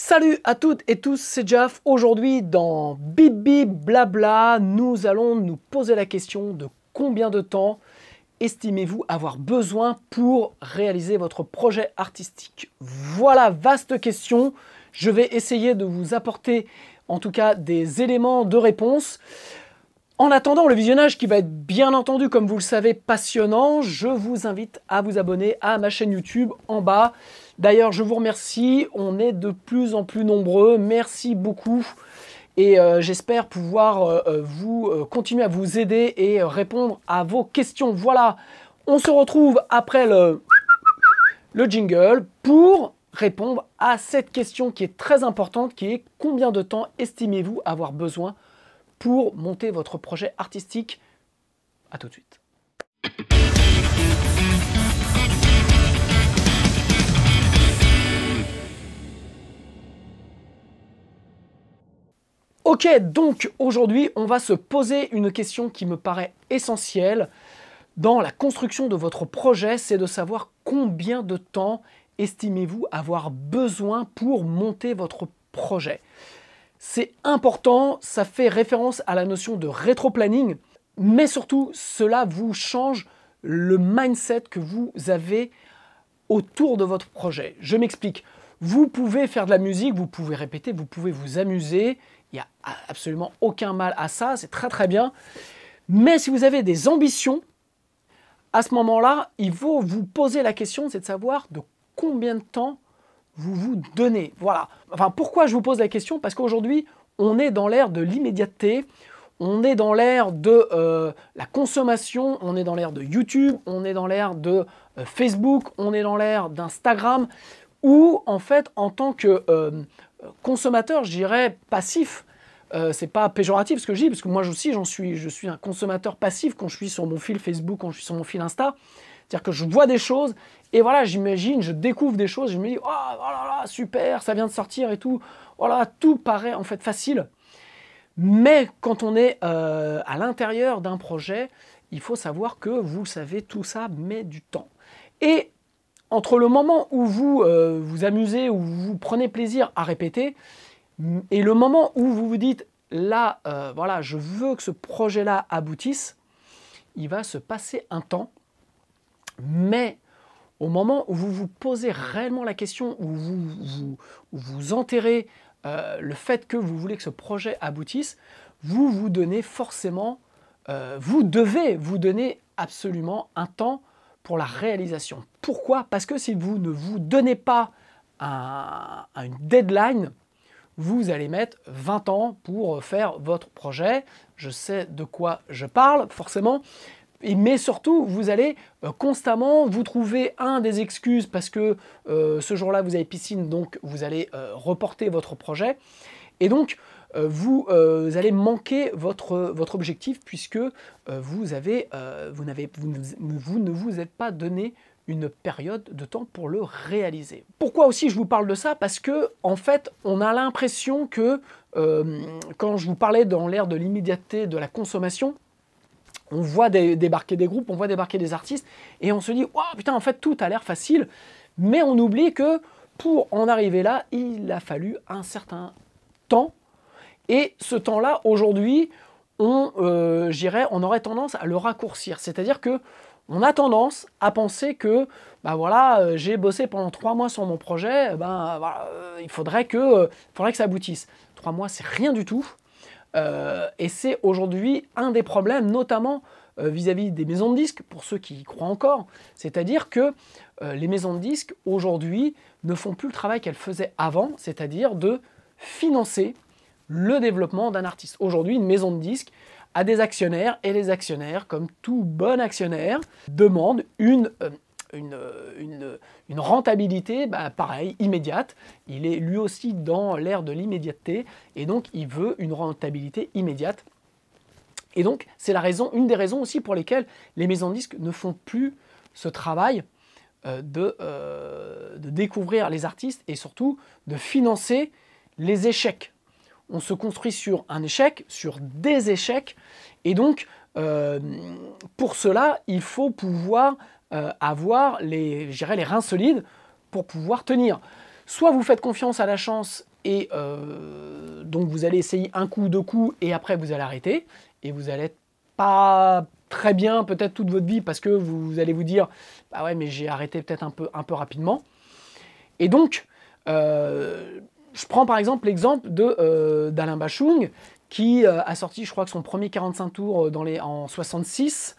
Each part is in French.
Salut à toutes et tous, c'est Jaf. Aujourd'hui, dans Bibi Blabla, nous allons nous poser la question de combien de temps estimez-vous avoir besoin pour réaliser votre projet artistique? Voilà, vaste question. Je vais essayer de vous apporter en tout cas des éléments de réponse. En attendant le visionnage qui va être bien entendu, comme vous le savez, passionnant, je vous invite à vous abonner à ma chaîne YouTube en bas. D'ailleurs, je vous remercie, on est de plus en plus nombreux, merci beaucoup. Et j'espère pouvoir continuer à vous aider et répondre à vos questions. Voilà, on se retrouve après le jingle pour répondre à cette question qui est très importante, qui est combien de temps estimez-vous avoir besoin pour monter votre projet artistique? À tout de suite. Ok, donc aujourd'hui, on va se poser une question qui me paraît essentielle dans la construction de votre projet, c'est de savoir combien de temps estimez-vous avoir besoin pour monter votre projet. C'est important, ça fait référence à la notion de rétro-planning, mais surtout, cela vous change le mindset que vous avez autour de votre projet. Je m'explique. Vous pouvez faire de la musique, vous pouvez répéter, vous pouvez vous amuser. Il n'y a absolument aucun mal à ça, c'est très très bien. Mais si vous avez des ambitions, à ce moment-là, il faut vous poser la question, c'est de savoir de combien de temps vous vous donnez. Voilà. Enfin, pourquoi je vous pose la question? Parce qu'aujourd'hui, on est dans l'ère de l'immédiateté, on est dans l'ère de la consommation, on est dans l'ère de YouTube, on est dans l'ère de Facebook, on est dans l'ère d'Instagram, où en fait, en tant que consommateur, je dirais passif, c'est pas péjoratif ce que je dis, parce que moi aussi je suis un consommateur passif quand je suis sur mon fil Facebook, quand je suis sur mon fil Insta. C'est-à-dire que je vois des choses, et voilà, j'imagine, je découvre des choses, je me dis, oh là là, super, ça vient de sortir et tout, voilà, tout paraît en fait facile. Mais quand on est à l'intérieur d'un projet, il faut savoir que vous savez, tout ça met du temps. Et entre le moment où vous vous amusez, où vous prenez plaisir à répéter, et le moment où vous vous dites, là, voilà, je veux que ce projet-là aboutisse, il va se passer un temps. Mais au moment où vous vous posez réellement la question, où vous enterrez le fait que vous voulez que ce projet aboutisse, vous vous donnez forcément, vous devez vous donner absolument un temps pour la réalisation. Pourquoi? Parce que si vous ne vous donnez pas une deadline, vous allez mettre 20 ans pour faire votre projet. Je sais de quoi je parle, forcément. Mais surtout, vous allez constamment vous trouver des excuses parce que ce jour-là, vous avez piscine, donc vous allez reporter votre projet. Et donc, vous allez manquer votre objectif puisque vous ne vous êtes pas donné une période de temps pour le réaliser. Pourquoi aussi je vous parle de ça? Parce que, en fait, on a l'impression que, quand je vous parlais dans l'ère de l'immédiateté, de la consommation, on voit débarquer des groupes, on voit débarquer des artistes, et on se dit, oh, putain, en fait, tout a l'air facile, mais on oublie que pour en arriver là, il a fallu un certain temps, et ce temps-là, aujourd'hui, on aurait tendance à le raccourcir. C'est-à-dire que on a tendance à penser que, bah voilà, j'ai bossé pendant 3 mois sur mon projet, voilà, il faudrait que ça aboutisse. 3 mois, c'est rien du tout. Et c'est aujourd'hui un des problèmes, notamment vis-à-vis des maisons de disques, pour ceux qui y croient encore. C'est-à-dire que les maisons de disques, aujourd'hui, ne font plus le travail qu'elles faisaient avant, c'est-à-dire de financer le développement d'un artiste. Aujourd'hui, une maison de disques a des actionnaires, et les actionnaires, comme tout bon actionnaire, demandent une rentabilité, pareil, immédiate. Il est lui aussi dans l'ère de l'immédiateté, et donc il veut une rentabilité immédiate. Et donc, c'est une des raisons aussi pour lesquelles les maisons de disques ne font plus ce travail de découvrir les artistes, et surtout de financer les échecs. On se construit sur un échec, sur des échecs, et donc, pour cela, il faut pouvoir avoir les reins solides pour pouvoir tenir. Soit vous faites confiance à la chance Et donc vous allez essayer un coup, deux coups, et après vous allez arrêter. Et vous allez être pas très bien peut-être toute votre vie parce que vous allez vous dire « bah ouais, mais j'ai arrêté peut-être un peu rapidement ». Et donc, je prends par exemple l'exemple d'Alain Bashung, qui a sorti, je crois, que son premier 45 tours en 66,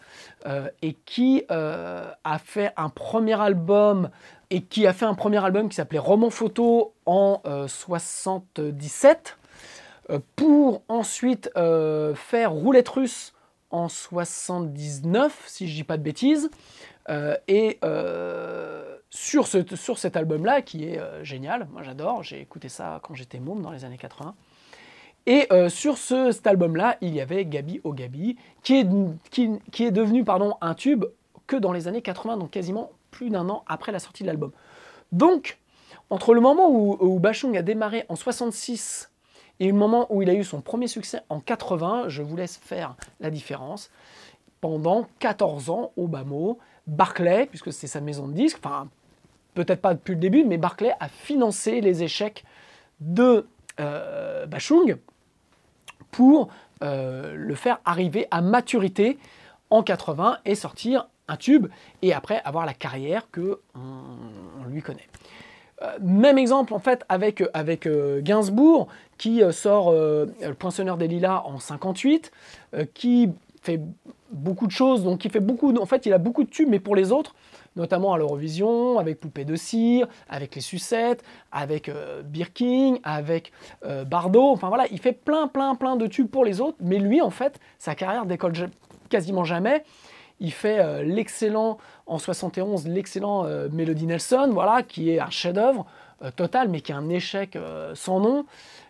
et qui a fait un premier album, qui s'appelait Roman Photo en 77, pour ensuite faire Roulette Russe en 79, si je dis pas de bêtises, sur cet album-là, qui est génial, moi j'adore, j'ai écouté ça quand j'étais môme dans les années 80, et sur cet album-là, il y avait Gabi Oh Gabi, qui est devenu un tube que dans les années 80, donc quasiment plus d'un an après la sortie de l'album. Donc, entre le moment où Bashung a démarré en 66 et le moment où il a eu son premier succès en 80, je vous laisse faire la différence. Pendant 14 ans, au bas mot, Barclay, puisque c'est sa maison de disques, enfin, peut-être pas depuis le début, mais Barclay a financé les échecs de Bashung pour le faire arriver à maturité en 80 et sortir un tube, et après avoir la carrière que on lui connaît. Même exemple en fait avec Gainsbourg, qui sort Le Poinçonneur des Lilas en 58, qui fait beaucoup de choses, donc en fait il a beaucoup de tubes, mais pour les autres, notamment à l'Eurovision, avec Poupée de cire, avec Les Sucettes, avec Birkin, avec Bardot, enfin voilà, il fait plein de tubes pour les autres, mais lui en fait, sa carrière décolle quasiment jamais. Il fait l'excellent, en 71, l'excellent Melody Nelson, voilà, qui est un chef-d'œuvre total, mais qui est un échec sans nom.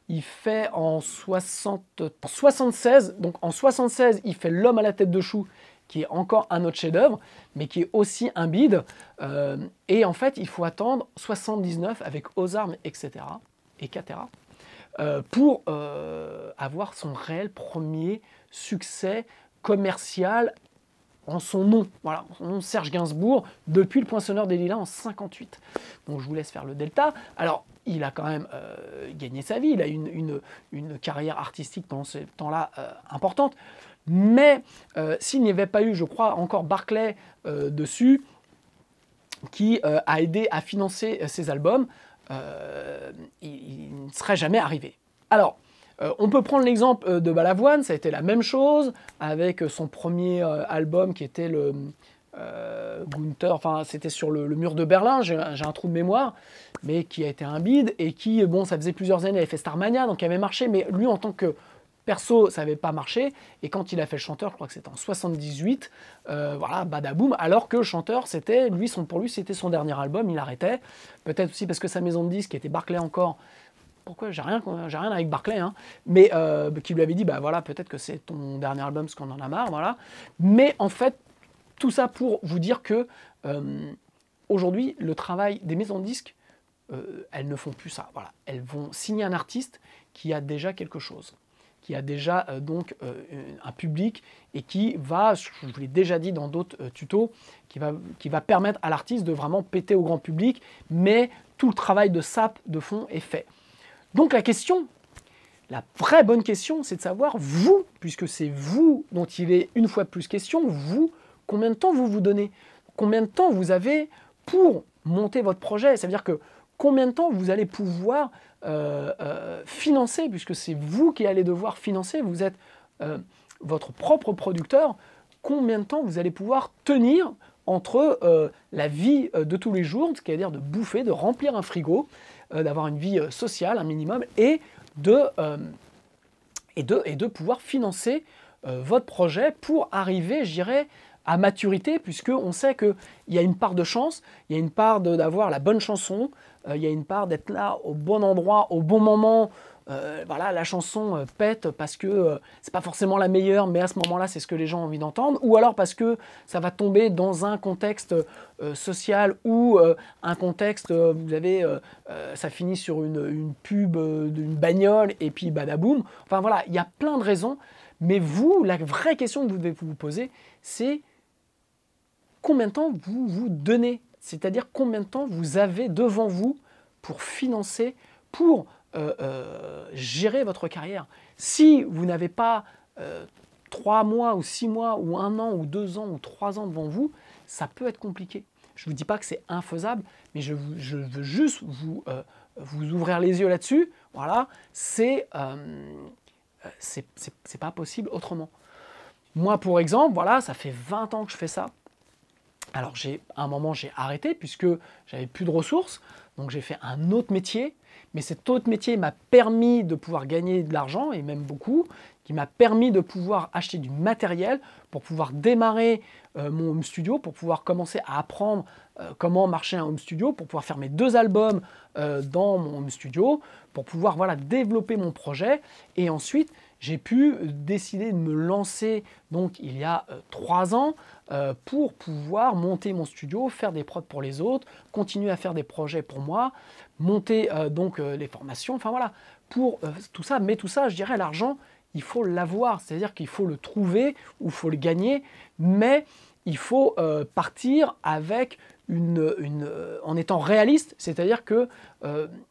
Il fait en 76, donc en 76, il fait L'Homme à la tête de chou, qui est encore un autre chef-d'œuvre, mais qui est aussi un bide. Et en fait, il faut attendre 79 avec Aux armes, etc. Pour avoir son réel premier succès commercial en son nom, voilà, son nom Serge Gainsbourg, depuis Le Poinçonneur des Lilas en 58. Donc je vous laisse faire le delta. Alors, il a quand même gagné sa vie, il a une carrière artistique pendant ce temps-là importante, mais s'il n'y avait pas eu, je crois, encore Barclay dessus, qui a aidé à financer ses albums, il ne serait jamais arrivé. Alors, on peut prendre l'exemple de Balavoine, ça a été la même chose, avec son premier album qui était le Gunther, enfin c'était sur le mur de Berlin, j'ai un trou de mémoire, mais qui a été un bide, et qui, bon, ça faisait plusieurs années, il avait fait Starmania, donc il avait marché, mais lui en tant que perso, ça n'avait pas marché, et quand il a fait le chanteur, je crois que c'était en 78, voilà, badaboum, alors que le chanteur, pour lui, c'était son dernier album, il arrêtait, peut-être aussi parce que sa maison de disques, qui était Barclay encore, pourquoi j'ai rien avec Barclay, hein, mais qui lui avait dit, bah voilà, peut-être que c'est ton dernier album parce qu'on en a marre, voilà. Mais en fait, tout ça pour vous dire que aujourd'hui, le travail des maisons de disques, elles ne font plus ça, voilà. Elles vont signer un artiste qui a déjà quelque chose, qui a déjà donc un public, et qui va, je vous l'ai déjà dit dans d'autres tutos, qui va permettre à l'artiste de vraiment péter au grand public, mais tout le travail de sap, de fond, est fait. Donc la vraie bonne question, c'est de savoir, vous, puisque c'est vous dont il est une fois de plus question, vous, combien de temps vous vous donnez? Combien de temps vous avez pour monter votre projet? Ça veut dire que combien de temps vous allez pouvoir financer, puisque c'est vous qui allez devoir financer, vous êtes votre propre producteur, combien de temps vous allez pouvoir tenir entre la vie de tous les jours, c'est-à-dire de bouffer, de remplir un frigo, d'avoir une vie sociale, un minimum, et de pouvoir financer votre projet pour arriver, je dirais, à maturité, puisqu'on sait qu'il y a une part de chance, il y a une part d'avoir la bonne chanson, il y a une part d'être là au bon endroit, au bon moment. Voilà, la chanson pète parce que c'est pas forcément la meilleure, mais à ce moment-là, c'est ce que les gens ont envie d'entendre, ou alors parce que ça va tomber dans un contexte social, ou un contexte, vous avez, ça finit sur une pub d'une bagnole, et puis badaboum. Enfin voilà, il y a plein de raisons, mais vous, la vraie question que vous devez vous poser, c'est combien de temps vous vous donnez, c'est-à-dire combien de temps vous avez devant vous pour financer, pour gérer votre carrière. Si vous n'avez pas 3 mois ou 6 mois ou 1 an ou 2 ans ou 3 ans devant vous, ça peut être compliqué. Je ne vous dis pas que c'est infaisable, mais je veux juste vous ouvrir les yeux là-dessus. Voilà, c'est pas possible autrement. Moi, pour exemple, voilà, ça fait 20 ans que je fais ça. Alors, à un moment, j'ai arrêté puisque j'avais plus de ressources. Donc, j'ai fait un autre métier. Mais cet autre métier m'a permis de pouvoir gagner de l'argent, et même beaucoup, qui m'a permis de pouvoir acheter du matériel pour pouvoir démarrer mon home studio, pour pouvoir commencer à apprendre comment marcher un home studio, pour pouvoir faire mes 2 albums dans mon home studio, pour pouvoir voilà, développer mon projet. Et ensuite, j'ai pu décider de me lancer donc il y a 3 ans pour pouvoir monter mon studio, faire des prods pour les autres, continuer à faire des projets pour moi, monter donc les formations, enfin voilà, pour tout ça. Mais tout ça, je dirais, l'argent, il faut l'avoir, c'est-à-dire qu'il faut le trouver ou il faut le gagner, mais il faut partir avec en étant réaliste, c'est-à-dire que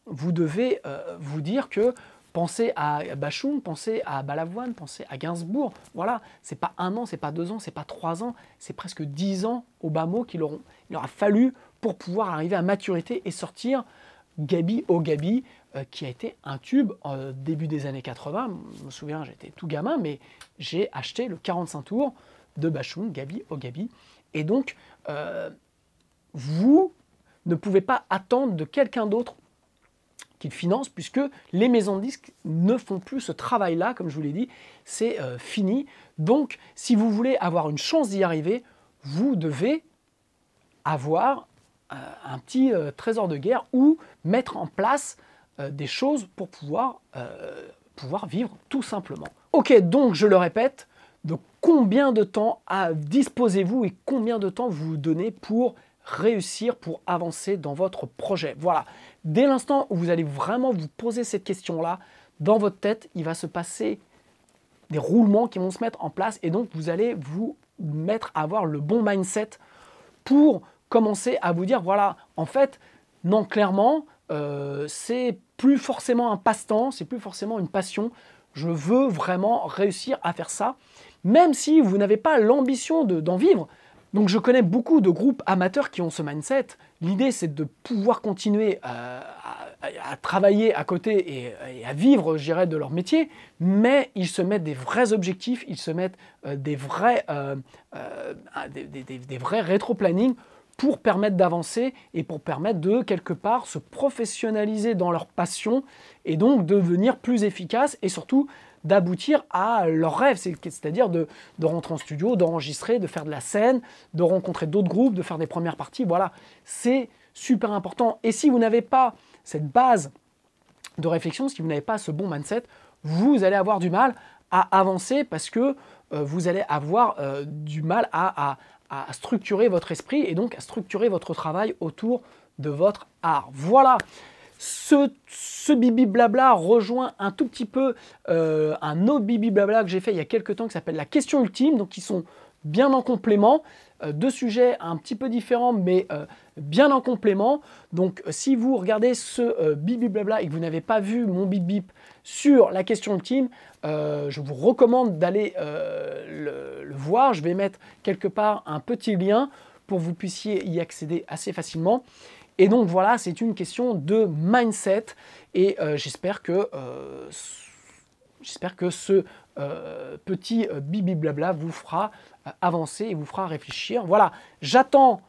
vous devez vous dire que pensez à Bashung, pensez à Balavoine, pensez à Gainsbourg. Voilà, c'est pas 1 an, c'est pas 2 ans, c'est pas 3 ans, c'est presque 10 ans au bas mot il aura fallu pour pouvoir arriver à maturité et sortir Gabi oh Gabi, qui a été un tube début des années 80. Je me souviens, j'étais tout gamin, mais j'ai acheté le 45 tours de Bashung, Gabi oh Gabi. Et donc, vous ne pouvez pas attendre de quelqu'un d'autre qu'il finance, puisque les maisons de disques ne font plus ce travail-là, comme je vous l'ai dit, c'est fini. Donc, si vous voulez avoir une chance d'y arriver, vous devez avoir un petit trésor de guerre ou mettre en place des choses pour pouvoir vivre tout simplement. Ok, donc je le répète, de combien de temps disposez-vous et combien de temps vous donnez pour réussir, pour avancer dans votre projet? Voilà, dès l'instant où vous allez vraiment vous poser cette question-là, dans votre tête, il va se passer des roulements qui vont se mettre en place et donc vous allez vous mettre à avoir le bon mindset pour commencer à vous dire, voilà, en fait, non, clairement, c'est plus forcément un passe-temps, c'est plus forcément une passion. Je veux vraiment réussir à faire ça, même si vous n'avez pas l'ambition d'en vivre. Donc je connais beaucoup de groupes amateurs qui ont ce mindset. L'idée, c'est de pouvoir continuer à travailler à côté et à vivre, je dirais, de leur métier, mais ils se mettent des vrais objectifs, ils se mettent des vrais rétro-planning pour permettre d'avancer et pour permettre de, quelque part, se professionnaliser dans leur passion et donc devenir plus efficace et surtout d'aboutir à leur rêve, c'est-à-dire de rentrer en studio, d'enregistrer, de faire de la scène, de rencontrer d'autres groupes, de faire des premières parties. Voilà, c'est super important. Et si vous n'avez pas cette base de réflexion, si vous n'avez pas ce bon mindset, vous allez avoir du mal à avancer parce que vous allez avoir du mal à structurer votre esprit et donc à structurer votre travail autour de votre art. Voilà, ce bibi blabla rejoint un tout petit peu un autre bibi blabla que j'ai fait il y a quelques temps qui s'appelle la question ultime, donc qui sont bien en complément, 2 sujets un petit peu différents mais bien en complément. Donc si vous regardez ce bibi blabla et que vous n'avez pas vu mon bip bip sur la question ultime, je vous recommande d'aller le voir. Je vais mettre quelque part un petit lien pour que vous puissiez y accéder assez facilement. Et donc voilà, c'est une question de mindset et j'espère que ce petit bibi blabla vous fera avancer et vous fera réfléchir. Voilà, j'attends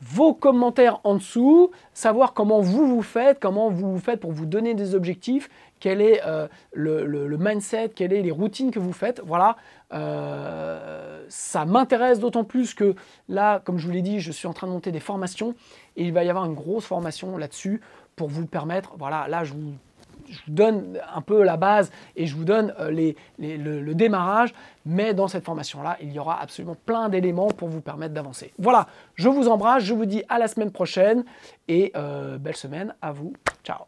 vos commentaires en dessous, savoir comment vous faites pour vous donner des objectifs, quel est le mindset, quelles sont les routines que vous faites. Voilà, ça m'intéresse d'autant plus que là, comme je vous l'ai dit, je suis en train de monter des formations et il va y avoir une grosse formation là-dessus pour vous permettre, voilà, là je vous donne un peu la base et je vous donne le démarrage, mais dans cette formation-là, il y aura absolument plein d'éléments pour vous permettre d'avancer. Voilà, je vous embrasse, je vous dis à la semaine prochaine et belle semaine à vous. Ciao.